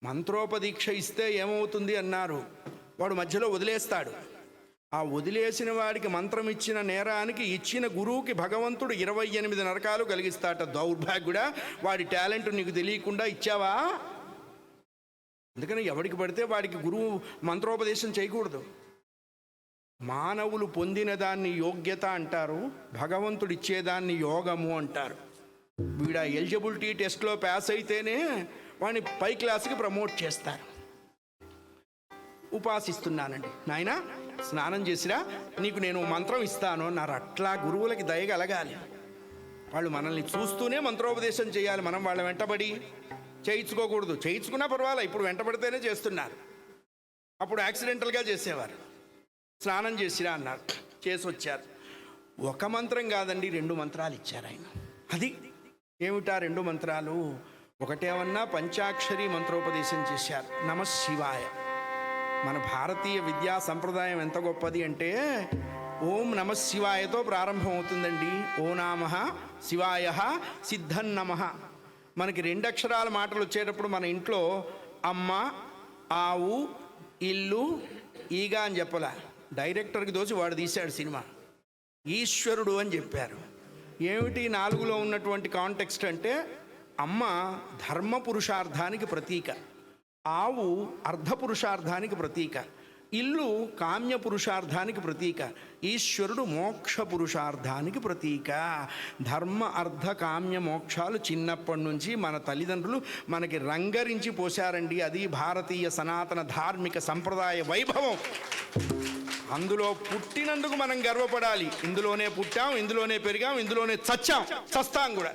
మంత్రోపదీక్ష ఇస్తే ఏమవుతుంది అన్నారు. వాడు మధ్యలో వదిలేస్తాడు. ఆ వదిలేసిన వాడికి మంత్రం ఇచ్చిన నేరానికి ఇచ్చిన గురువుకి భగవంతుడు 28 నరకాలు కలిగిస్తాట. దౌర్భాగ్యుడా, వాడి టాలెంట్ నీకు తెలియకుండా ఇచ్చావా? అందుకని ఎవడికి పడితే వాడికి గురువు మంత్రోపదేశం చేయకూడదు. మానవులు పొందిన దాన్ని యోగ్యత అంటారు, భగవంతుడు ఇచ్చేదాన్ని యోగము అంటారు. వీడు ఎలిజిబిలిటీ టెస్ట్లో పాస్ అయితేనే వాడిని పై క్లాస్కి ప్రమోట్ చేస్తారు. ఉపాసిస్తున్నానండి నాయన, స్నానం చేసిరా, నీకు నేను మంత్రం ఇస్తాను అన్నారు. అట్లా గురువులకి దయగలగాలి. వాళ్ళు మనల్ని చూస్తూనే మంత్రోపదేశం చేయాలి. మనం వాళ్ళ వెంటబడి చేయించుకోకూడదు. చేయించుకున్నా పర్వాలే, ఇప్పుడు వెంటబడితేనే చేస్తున్నారు. అప్పుడు యాక్సిడెంటల్గా చేసేవారు. స్నానం చేసిరా అన్నారు, చేసి వచ్చారు. ఒక మంత్రం కాదండి, 2 మంత్రాలు ఇచ్చారు ఆయన. అది ఏమిటా 2 మంత్రాలు? ఒకటేమన్నా పంచాక్షరి మంత్రోపదేశం చేశారు, నమశివాయ. మన భారతీయ విద్యా సంప్రదాయం ఎంత గొప్పది అంటే ఓం నమశివాయతో ప్రారంభం అవుతుందండి. ఓ నామః శివాయ సిద్ధన్నమః. మనకి 2 అక్షరాల మాటలు వచ్చేటప్పుడు మన ఇంట్లో అమ్మ, ఆవు, ఇల్లు, ఈగ అని చెప్పలా. డైరెక్టర్కి దోచి వాడు తీశాడు సినిమా. ఈశ్వరుడు అని చెప్పారు. ఏమిటి 4లో ఉన్నటువంటి కాంటెక్స్ట్ అంటే, అమ్మ ధర్మ పురుషార్థానికి ప్రతీక, ఆవు అర్ధ పురుషార్థానికి ప్రతీక, ఇల్లు కామ్య పురుషార్థానికి ప్రతీక, ఈశ్వరుడు మోక్ష పురుషార్థానికి ప్రతీక. ధర్మ అర్ధ కామ్య మోక్షాలు చిన్నప్పటి నుంచి మన తల్లిదండ్రులు మనకి రంగరించి పోశారండి. అది భారతీయ సనాతన ధార్మిక సంప్రదాయ వైభవం. అందులో పుట్టినందుకు మనం గర్వపడాలి. ఇందులోనే పుట్టాం, ఇందులోనే పెరిగాం, ఇందులోనే చచ్చాం, చస్తాం కూడా.